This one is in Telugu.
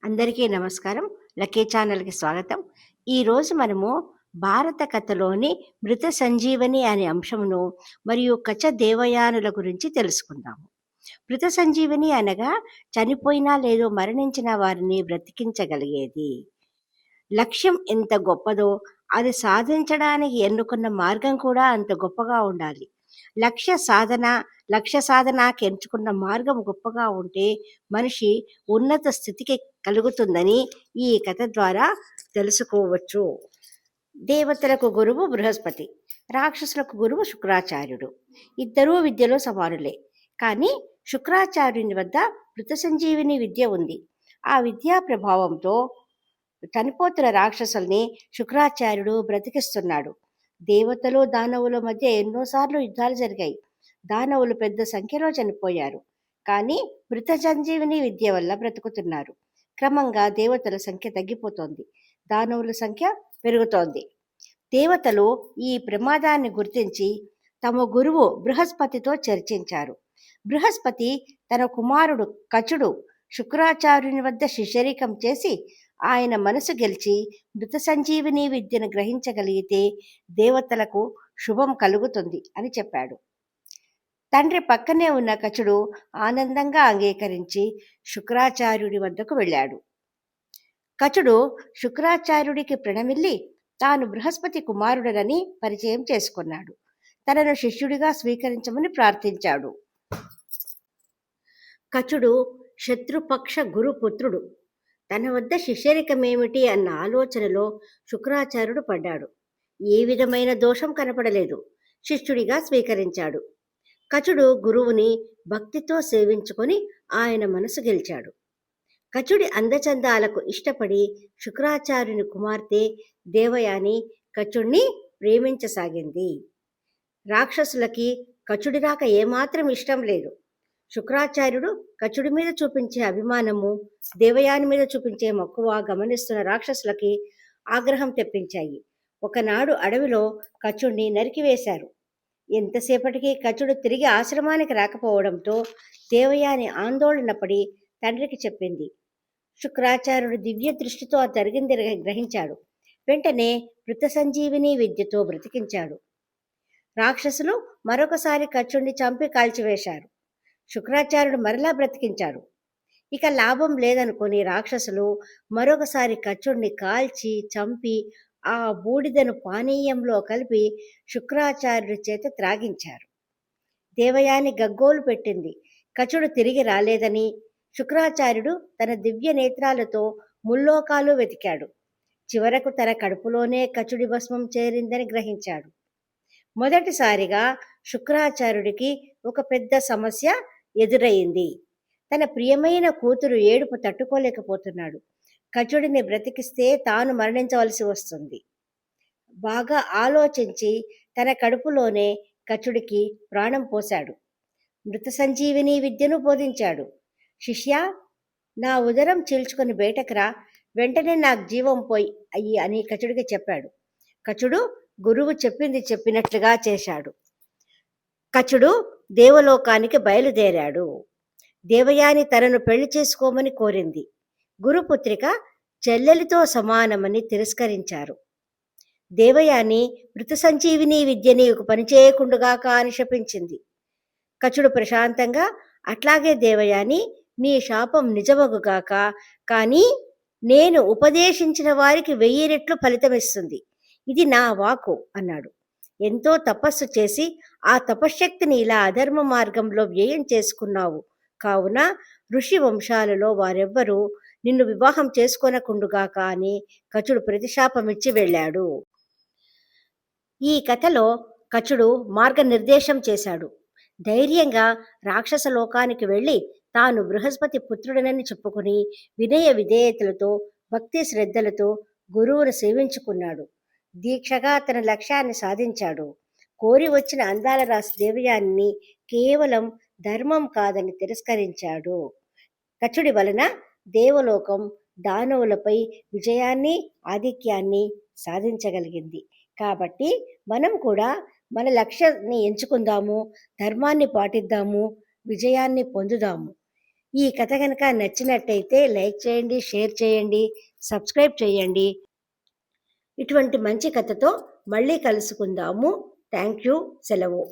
అందరికీ నమస్కారం. లక్కీ ఛానల్‌కి స్వాగతం. ఈరోజు మనము భారత కథలోని మృత సంజీవని అనే అంశమును మరియు కచ దేవయానుల గురించి తెలుసుకుందాము. మృత సంజీవని అనగా చనిపోయినా లేదో మరణించిన వారిని బ్రతికించగలిగేది. లక్ష్యం ఎంత గొప్పదో అది సాధించడానికి ఎన్నుకున్న మార్గం కూడా అంత గొప్పగా ఉండాలి. లక్ష్య సాధనకి ఎంచుకున్న మార్గం గొప్పగా ఉంటే మనిషి ఉన్నత స్థితికి కలుగుతుందని ఈ కథ ద్వారా తెలుసుకోవచ్చు. దేవతలకు గురువు బృహస్పతి, రాక్షసులకు గురువు శుక్రాచార్యుడు. ఇద్దరూ విద్యలో సమానులే. కానీ శుక్రాచార్యుని వద్ద మృత సంజీవిని విద్య ఉంది. ఆ విద్యా ప్రభావంతో చనిపోతున్న రాక్షసుల్ని శుక్రాచార్యుడు బ్రతికిస్తున్నాడు. దేవతలు దానవుల మధ్య ఎన్నోసార్లు యుద్ధాలు జరిగాయి. దానవులు పెద్ద సంఖ్యలో చనిపోయారు. కానీ మృత సంజీవిని విద్య వల్ల బ్రతుకుతున్నారు. క్రమంగా దేవతల సంఖ్య తగ్గిపోతోంది, దానవుల సంఖ్య పెరుగుతోంది. దేవతలు ఈ ప్రమాదాన్ని గుర్తించి తమ గురువు బృహస్పతితో చర్చించారు. బృహస్పతి తన కుమారుడు కచుడు శుక్రాచార్యుని వద్ద శిష్యరికం చేసి ఆయన మనసు గెలిచి మృత సంజీవిని విద్యను గ్రహించగలిగితే దేవతలకు శుభం కలుగుతుంది అని చెప్పాడు. తండ్రి పక్కనే ఉన్న కచుడు ఆనందంగా అంగీకరించి శుక్రాచార్యుడి వద్దకు వెళ్ళాడు. కచుడు శుక్రాచార్యుడికి ప్రణమిల్లి తాను బృహస్పతి కుమారుడనని పరిచయం చేసుకున్నాడు. తనను శిష్యుడిగా స్వీకరించమని ప్రార్థించాడు. కచుడు శత్రుపక్ష గురుపుత్రుడు. తన వద్ద శిష్యరికమేమిటి అన్న ఆలోచనలో శుక్రాచార్యుడు పడ్డాడు. ఏ విధమైన దోషం కనపడలేదు. శిష్యుడిగా స్వీకరించాడు. కచుడు గురువుని భక్తితో సేవించుకొని ఆయన మనసు గెలిచాడు. కచుడి అందచందాలకు ఇష్టపడి శుక్రాచార్యుని కుమార్తె దేవయాని కచుడిని ప్రేమించసాగింది. రాక్షసులకి కచుడి రాక ఏమాత్రం ఇష్టం లేదు. శుక్రాచార్యుడు కచుడి మీద చూపించే అభిమానము, దేవయాని మీద చూపించే మక్కువ గమనిస్తున్న రాక్షసులకి ఆగ్రహం తెప్పించాయి. ఒకనాడు అడవిలో కచుడిని నరికివేశారు. ఎంతసేపటికి కచుడు తిరిగి ఆశ్రమానికి రాకపోవడంతో దేవయాని ఆందోళన పడి తండ్రికి చెప్పింది. శుక్రాచార్యుడు దివ్య దృష్టితో జరిగింది గ్రహించాడు. వెంటనే మృత సంజీవిని విద్యతో బ్రతికించాడు. రాక్షసులు మరొకసారి కచుడిని చంపి కాల్చివేశారు. శుక్రాచార్యుడు మరలా బ్రతికించాడు. ఇక లాభం లేదనుకుని రాక్షసులు మరొకసారి కచుడిని కాల్చి చంపి ఆ బూడిదను పానీయంలో కలిపి శుక్రాచార్యుడి చేత త్రాగించారు. దేవయాని గగ్గోలు పెట్టింది. కచుడు తిరిగి రాలేదని. శుక్రాచార్యుడు తన దివ్య నేత్రాలతో ముల్లోకాలు వెతికాడు. చివరకు తన కడుపులోనే కచుడి భస్మం చేరిందని గ్రహించాడు. మొదటిసారిగా శుక్రాచార్యుడికి ఒక పెద్ద సమస్య ఎదురయింది. తన ప్రియమైన కూతురు ఏడుపు తట్టుకోలేకపోతున్నాడు. కచుడిని బ్రతికిస్తే తాను మరణించవలసి వస్తుంది. బాగా ఆలోచించి తన కడుపులోనే కచుడికి ప్రాణం పోశాడు. మృత సంజీవిని విద్యను బోధించాడు. శిష్యా, నా ఉదరం చీల్చుకొని బయటకురా, వెంటనే నాకు జీవం పోయి అయ్యి అని కచుడికి చెప్పాడు. కచుడు గురువు చెప్పింది చెప్పినట్లుగా చేశాడు. కచుడు దేవలోకానికి బయలుదేరాడు. దేవయాని తనను పెళ్లి చేసుకోమని కోరింది. గురుపుత్రిక చెల్లెలితో సమానమని తిరస్కరించారు. దేవయాని మృత సంజీవిని విద్యని ఒక పని చేయకుండుగాక అని శపించింది. కచుడు ప్రశాంతంగా, అట్లాగే దేవయాని, నీ శాపం నిజమగుగాక, కానీ నేను ఉపదేశించిన వారికి 1000 రెట్లు ఫలితమిస్తుంది. ఇది నా వాకు అన్నాడు. ఎంతో తపస్సు చేసి ఆ తపశ్శక్తిని ఇలా అధర్మ మార్గంలో వ్యయం చేసుకున్నావు. కావున ఋషి వంశాలలో వారెవ్వరూ నిన్ను వివాహం చేసుకోనకుండుగాక అని కచుడు ప్రతిశాపమిచ్చి వెళ్ళాడు. ఈ కథలో కచుడు మార్గనిర్దేశం చేశాడు. ధైర్యంగా రాక్షస లోకానికి వెళ్ళి తాను బృహస్పతి పుత్రుడనని చెప్పుకుని వినయ విధేయతలతో భక్తి శ్రద్ధలతో గురువును సేవించుకున్నాడు. దీక్షగా తన లక్ష్యాన్ని సాధించాడు. కోరి వచ్చిన అందాల రాసి దేవయాని కేవలం ధర్మం కాదని తిరస్కరించాడు. కచుడి వలన దేవలోకం దానవులపై విజయాన్ని, ఆధిక్యాన్ని సాధించగలిగింది. కాబట్టి మనం కూడా మన లక్ష్యాన్ని ఎంచుకుందాము, ధర్మాన్ని పాటిద్దాము, విజయాన్ని పొందుదాము. ఈ కథ కనుక నచ్చినట్టయితే లైక్ చేయండి, షేర్ చేయండి, సబ్స్క్రైబ్ చేయండి. ఇటువంటి మంచి కథతో మళ్ళీ కలుసుకుందాము. Thank you. సెలవు.